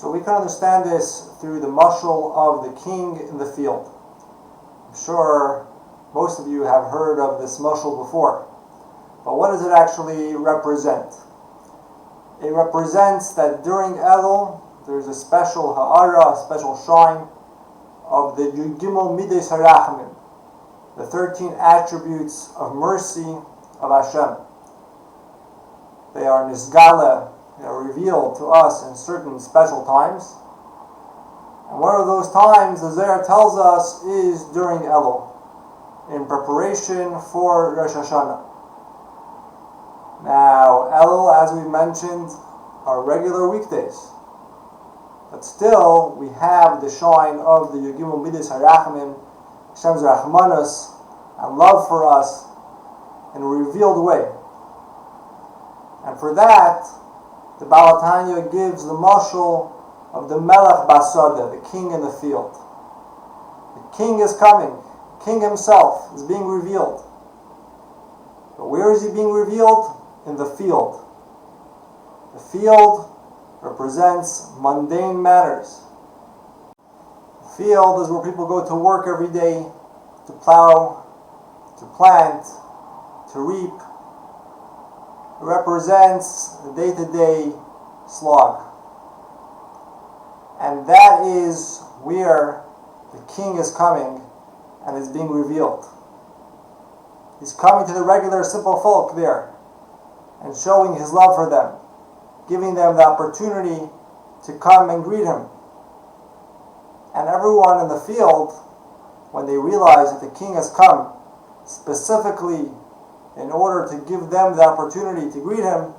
So we can understand this through the mashal of the king in the field. I'm sure most of you have heard of this mashal before. But what does it actually represent? It represents that during Elul, there's a special ha'ara, a special shine of the Gimel Midas HaRachamim, the 13 attributes of mercy of Hashem. They are nisgala, they are revealed to us in certain special times. And one of those times, the Zohar tells us, is during Elul, in preparation for Rosh Hashanah. Now, Elul, as we mentioned, are regular weekdays. But still, we have the shine of the Yugimul Midas HaRachamim, Hashem's Rahmanas, and love for us in a revealed way. And for that, the Baal Tanya gives the mashal of the Melech Basada, the king in the field. The king is coming. The king himself is being revealed. But where is he being revealed? In the field. The field represents mundane matters. The field is where people go to work every day, to plow, to plant, to reap. It represents the day-to-day slog. And that is where the king is coming and is being revealed. He's coming to the regular simple folk there and showing his love for them, giving them the opportunity to come and greet him. And everyone in the field, when they realize that the king has come specifically in order to give them the opportunity to greet him,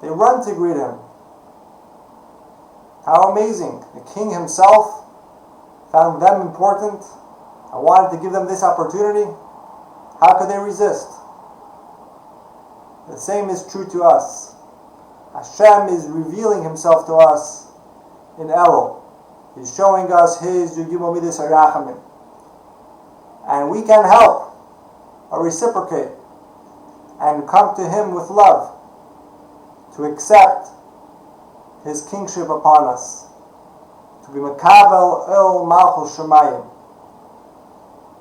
they run to greet him. How amazing. The king himself found them important and wanted to give them this opportunity. How could they resist? The same is true to us. Hashem is revealing himself to us in Elul. He's showing us his Yugimul Midas HaRachamim. And we can help or reciprocate and come to him with love, to accept his kingship upon us, to be Makabel El Malchus Shemayim.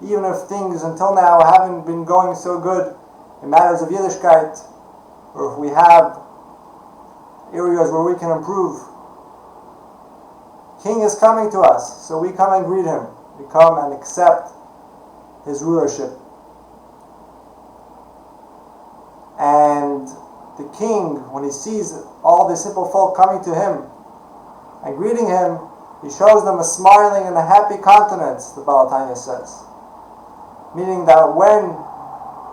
Even if things until now haven't been going so good in matters of Yiddishkeit, or if we have areas where we can improve, King is coming to us, so we come and greet him. We come and accept his rulership. And the king, when he sees all the simple folk coming to him and greeting him, he shows them a smiling and a happy countenance, the Baal Tanya says. Meaning that when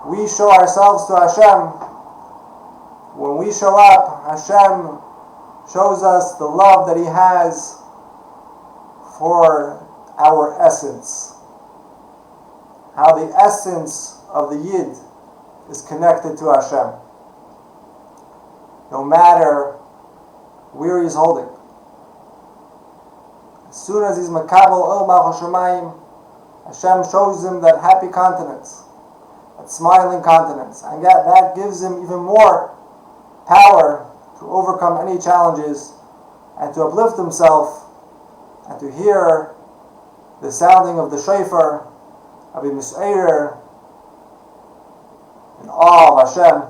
we show ourselves to Hashem, when we show up, Hashem shows us the love that he has for our essence. How the essence of the Yid is connected to Hashem, no matter where he's holding. As soon as he's Makabel El Malchus Shemayim, Hashem shows him that happy countenance, that smiling countenance, and that gives him even more power to overcome any challenges and to uplift himself and to hear the sounding of the shofar, of the Mis'eir, in awe of Hashem,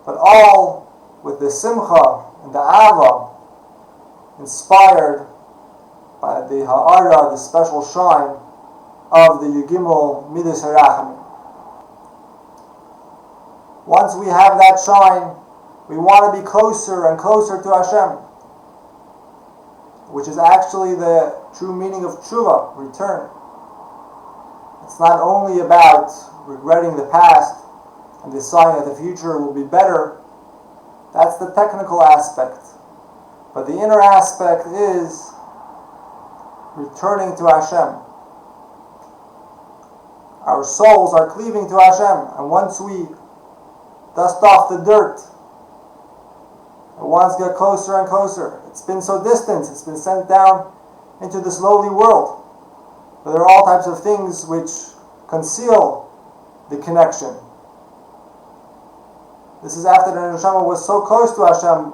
but all with the simcha and the ava inspired by the ha'ara, the special shine of the Yugimul Midas HaRachamim. Once we have that shine, we want to be closer and closer to Hashem, which is actually the true meaning of tshuva, return. It's not only about regretting the past and deciding that the future will be better. That's the technical aspect. But the inner aspect is returning to Hashem. Our souls are cleaving to Hashem, and once we dust off the dirt, and once get closer and closer, it's been so distant, it's been sent down into this lowly world. But there are all types of things which conceal the connection. This is after the neshama was so close to Hashem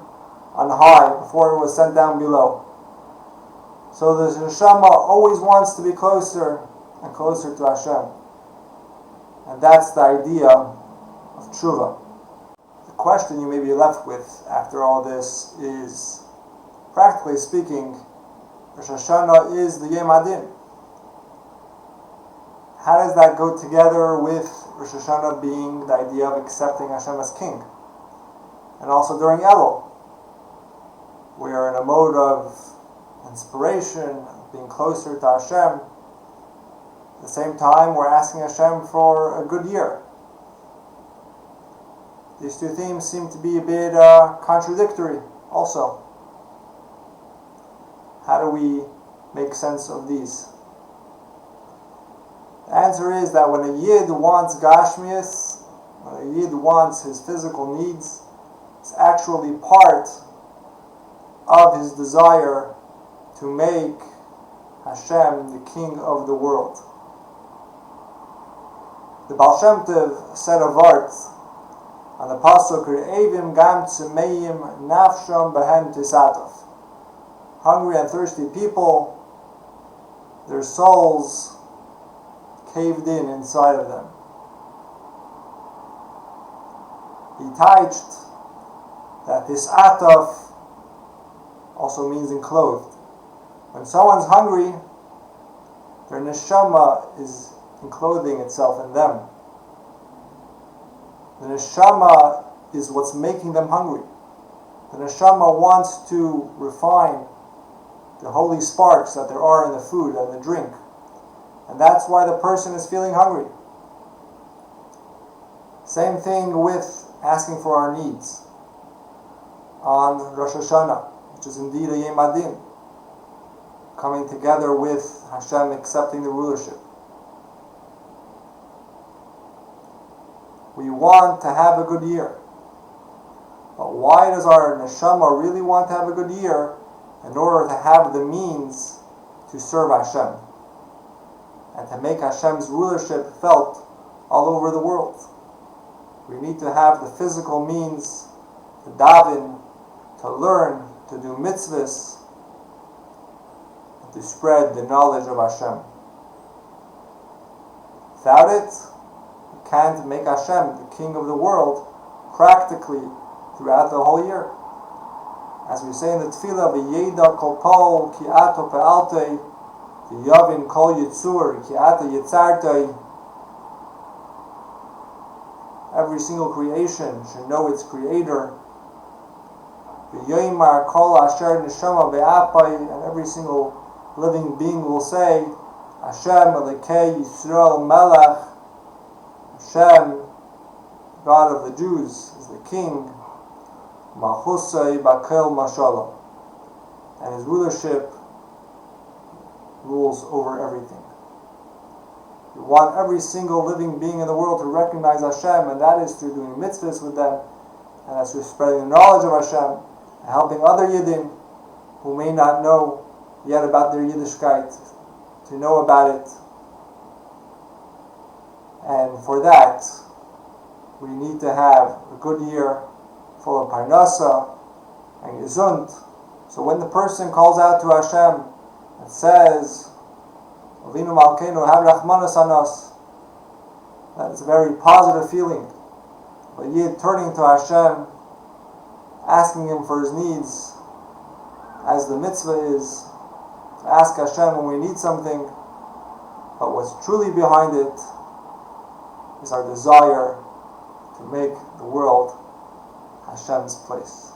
on high before it was sent down below. So the neshama always wants to be closer and closer to Hashem. And that's the idea of tshuva. The question you may be left with after all this is, practically speaking, Rosh Hashanah is the Yom Adin. How does that go together with Rosh Hashanah being the idea of accepting Hashem as King? And also during Elul, we are in a mode of inspiration, being closer to Hashem. At the same time, we're asking Hashem for a good year. These two themes seem to be a bit contradictory also. How do we make sense of these? The answer is that when a Yid wants Gashmias, when a Yid wants his physical needs, it's actually part of his desire to make Hashem the King of the world. The Baal Shem Tov said of art on the pasuk Re'evim gam tzemeim nafsham behen tisatov. Hungry and thirsty people, their souls caved in inside of them. He touched that this ataf also means enclosed. When someone's hungry, their neshama is enclothing itself in them. The neshama is what's making them hungry. The neshama wants to refine the holy sparks that there are in the food and the drink. And that's why the person is feeling hungry. Same thing with asking for our needs on Rosh Hashanah, which is indeed a Yom Adin, coming together with Hashem accepting the rulership. We want to have a good year. But why does our neshama really want to have a good year? In order to have the means to serve Hashem and to make Hashem's rulership felt all over the world. We need to have the physical means to daven, to learn, to do mitzvahs, and to spread the knowledge of Hashem. Without it, we can't make Hashem the King of the world practically throughout the whole year. As we say in the Tefillah, V'yeda kol pol ki ato pe'altei, v'yavin kol yitzur ki ato yitzartei. Every single creation should know its creator. V'yoymar kol asher neshama ve'apai, and every single living being will say, Hashem Elokei Yisrael Melech, Hashem, God of the Jews, is the King. Mahusay Bakel Mashallah, and his rulership rules over everything. We want every single living being in the world to recognize Hashem, and that is through doing mitzvahs with them, and that's through spreading the knowledge of Hashem and helping other Yidden who may not know yet about their Yiddishkeit to know about it. And for that, we need to have a good year full of parnasa and gesund. So when the person calls out to Hashem and says, Avinu Malkeinu, have Rachmanas on us, that is a very positive feeling. But Yid turning to Hashem, asking Him for his needs, as the mitzvah is to ask Hashem when we need something, but what's truly behind it is our desire to make the world Hashem's place.